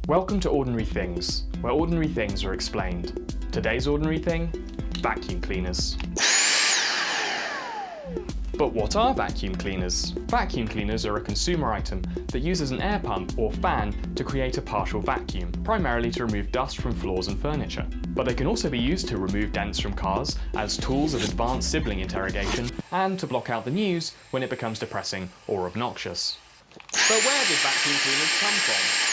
Welcome to Ordinary Things, where ordinary things are explained. Today's ordinary thing? Vacuum cleaners. But what are vacuum cleaners? Vacuum cleaners are a consumer item that uses an air pump or fan to create a partial vacuum, primarily to remove dust from floors and furniture. But they can also be used to remove dents from cars, as tools of advanced sibling interrogation, and to block out the news when it becomes depressing or obnoxious. But where did vacuum cleaners come from?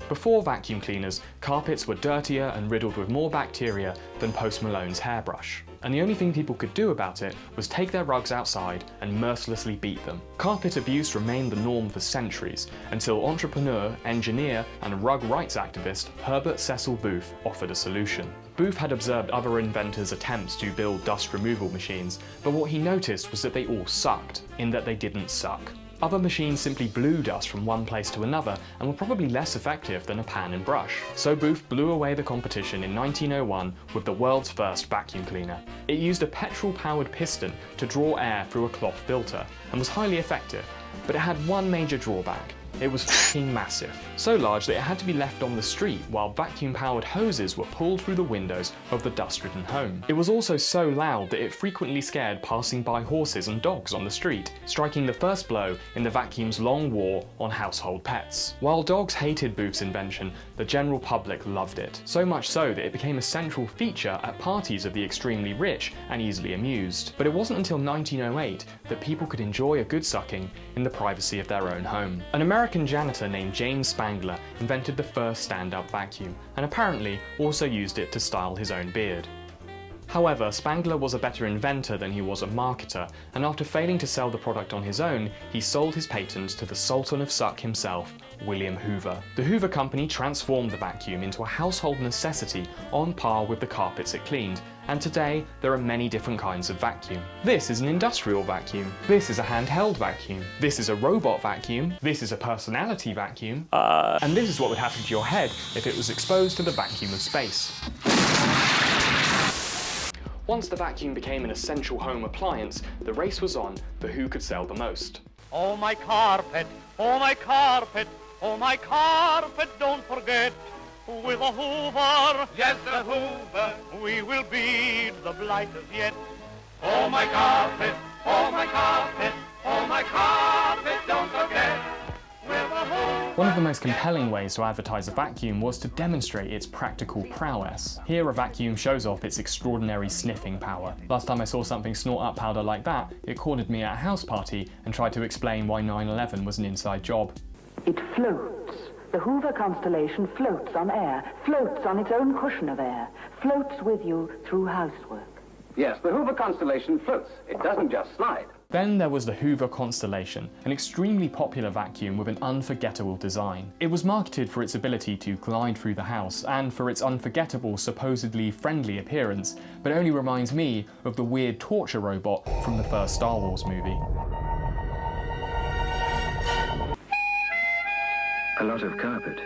Before vacuum cleaners, carpets were dirtier and riddled with more bacteria than Post Malone's hairbrush. And the only thing people could do about it was take their rugs outside and mercilessly beat them. Carpet abuse remained the norm for centuries, until entrepreneur, engineer, and rug rights activist Herbert Cecil Booth offered a solution. Booth had observed other inventors' attempts to build dust removal machines, but what he noticed was that they all sucked, in that they didn't suck. Other machines simply blew dust from one place to another and were probably less effective than a pan and brush. So Booth blew away the competition in 1901 with the world's first vacuum cleaner. It used a petrol-powered piston to draw air through a cloth filter and was highly effective, but it had one major drawback. It was f***ing massive. So large that it had to be left on the street while vacuum-powered hoses were pulled through the windows of the dust-ridden home. It was also so loud that it frequently scared passing-by horses and dogs on the street, striking the first blow in the vacuum's long war on household pets. While dogs hated Booth's invention, the general public loved it. So much so that it became a central feature at parties of the extremely rich and easily amused. But it wasn't until 1908 that people could enjoy a good sucking in the privacy of their own home. An American janitor named James Spangler invented the first stand-up vacuum, and apparently also used it to style his own beard. However, Spangler was a better inventor than he was a marketer, and after failing to sell the product on his own, he sold his patent to the Sultan of Suck himself, William Hoover. The Hoover Company transformed the vacuum into a household necessity on par with the carpets it cleaned, and today there are many different kinds of vacuum. This is an industrial vacuum. This is a handheld vacuum. This is a robot vacuum. This is a personality vacuum. And this is what would happen to your head if it was exposed to the vacuum of space. Once the vacuum became an essential home appliance, the race was on for who could sell the most. Oh my carpet, oh my carpet, oh my carpet, don't forget. With a Hoover, yes, the Hoover, we will beat the blighters yet. Oh my carpet, oh my carpet, oh my carpet, don't forget. With a Hoover. One of the most compelling ways to advertise a vacuum was to demonstrate its practical prowess. Here a vacuum shows off its extraordinary sniffing power. Last time I saw something snort up powder like that, it cornered me at a house party and tried to explain why 9/11 was an inside job. It floats. The Hoover constellation floats on air, floats on its own cushion of air, floats with you through housework. Yes, the Hoover constellation floats. It doesn't just slide. Then there was the Hoover Constellation, an extremely popular vacuum with an unforgettable design. It was marketed for its ability to glide through the house and for its unforgettable, supposedly friendly appearance, but it only reminds me of the weird torture robot from the first Star Wars movie. A lot of carpet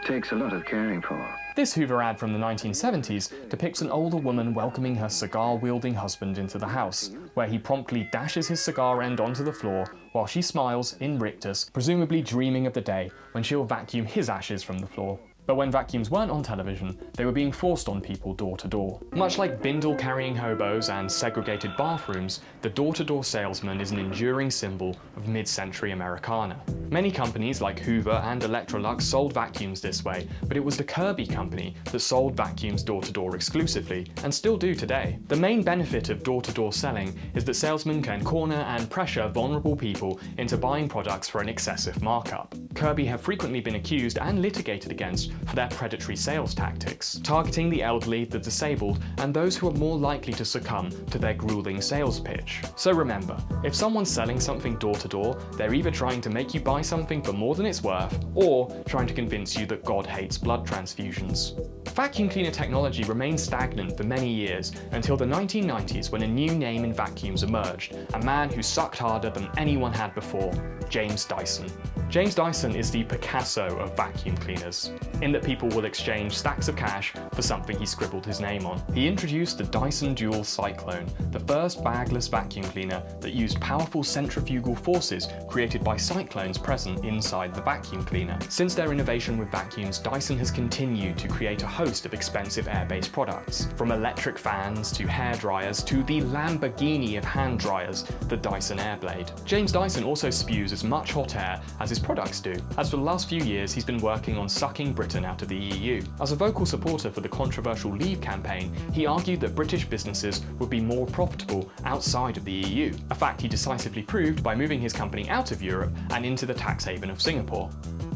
takes a lot of caring for. This Hoover ad from the 1970s depicts an older woman welcoming her cigar-wielding husband into the house, where he promptly dashes his cigar end onto the floor while she smiles in rictus, presumably dreaming of the day when she'll vacuum his ashes from the floor. But when vacuums weren't on television, they were being forced on people door to door. Much like bindle-carrying hobos and segregated bathrooms, the door-to-door salesman is an enduring symbol of mid-century Americana. Many companies like Hoover and Electrolux sold vacuums this way, but it was the Kirby company that sold vacuums door-to-door exclusively, and still do today. The main benefit of door-to-door selling is that salesmen can corner and pressure vulnerable people into buying products for an excessive markup. Kirby have frequently been accused and litigated against for their predatory sales tactics, targeting the elderly, the disabled, and those who are more likely to succumb to their grueling sales pitch. So remember, if someone's selling something door to door, they're either trying to make you buy something for more than it's worth, or trying to convince you that God hates blood transfusions. Vacuum cleaner technology remained stagnant for many years until the 1990s when a new name in vacuums emerged, a man who sucked harder than anyone had before, James Dyson. James Dyson is the Picasso of vacuum cleaners, in that people will exchange stacks of cash for something he scribbled his name on. He introduced the Dyson Dual Cyclone, the first bagless vacuum cleaner that used powerful centrifugal forces created by cyclones present inside the vacuum cleaner. Since their innovation with vacuums, Dyson has continued to create a host of expensive air-based products, from electric fans to hair dryers to the Lamborghini of hand dryers, the Dyson Airblade. James Dyson also spews as much hot air as his products do, as for the last few years he's been working on sucking Britain out of the EU. As a vocal supporter for the controversial Leave campaign, he argued that British businesses would be more profitable outside of the EU, a fact he decisively proved by moving his company out of Europe and into the tax haven of Singapore.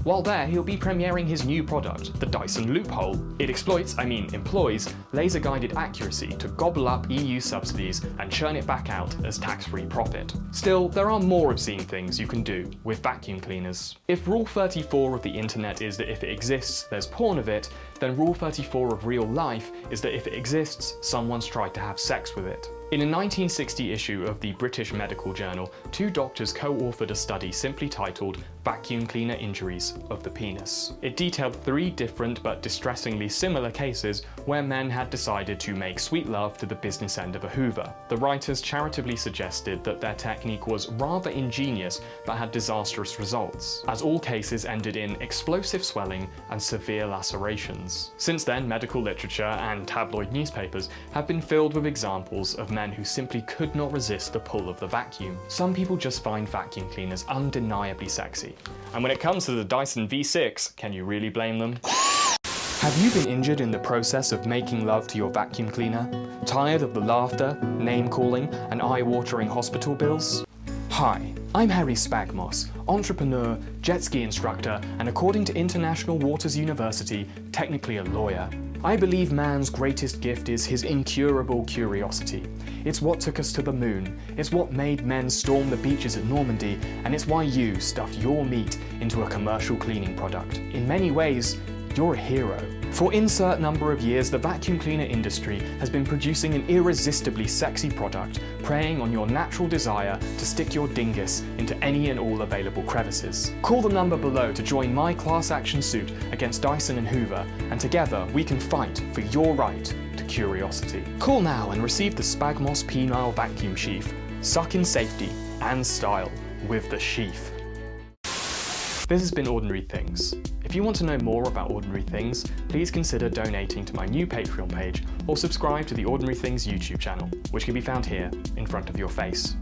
While there, he'll be premiering his new product, the Dyson Loophole. It employs laser-guided accuracy to gobble up EU subsidies and churn it back out as tax-free profit. Still, there are more obscene things you can do with vacuum cleaners. If Rule 34 of the internet is that if it exists, there's porn of it, then Rule 34 of real life is that if it exists, someone's tried to have sex with it. In a 1960 issue of the British Medical Journal, two doctors co-authored a study simply titled Vacuum Cleaner Injuries of the Penis. It detailed 3 different but distressingly similar cases where men had decided to make sweet love to the business end of a Hoover. The writers charitably suggested that their technique was rather ingenious but had disastrous results, as all cases ended in explosive swelling and severe lacerations. Since then, medical literature and tabloid newspapers have been filled with examples of men who simply could not resist the pull of the vacuum. Some people just find vacuum cleaners undeniably sexy. And when it comes to the Dyson V6, can you really blame them? Have you been injured in the process of making love to your vacuum cleaner? Tired of the laughter, name-calling, and eye-watering hospital bills? Hi, I'm Harry Spagmos, entrepreneur, jet ski instructor, and according to International Waters University, technically a lawyer. I believe man's greatest gift is his incurable curiosity. It's what took us to the moon, it's what made men storm the beaches at Normandy, and it's why you stuffed your meat into a commercial cleaning product. In many ways, you're a hero. For insert number of years, the vacuum cleaner industry has been producing an irresistibly sexy product, preying on your natural desire to stick your dingus into any and all available crevices. Call the number below to join my class action suit against Dyson and Hoover, and together we can fight for your right to curiosity. Call now and receive the Spagmos Penile Vacuum Sheath. Suck in safety and style with the sheath. This has been Ordinary Things. If you want to know more about Ordinary Things, please consider donating to my new Patreon page or subscribe to the Ordinary Things YouTube channel, which can be found here in front of your face.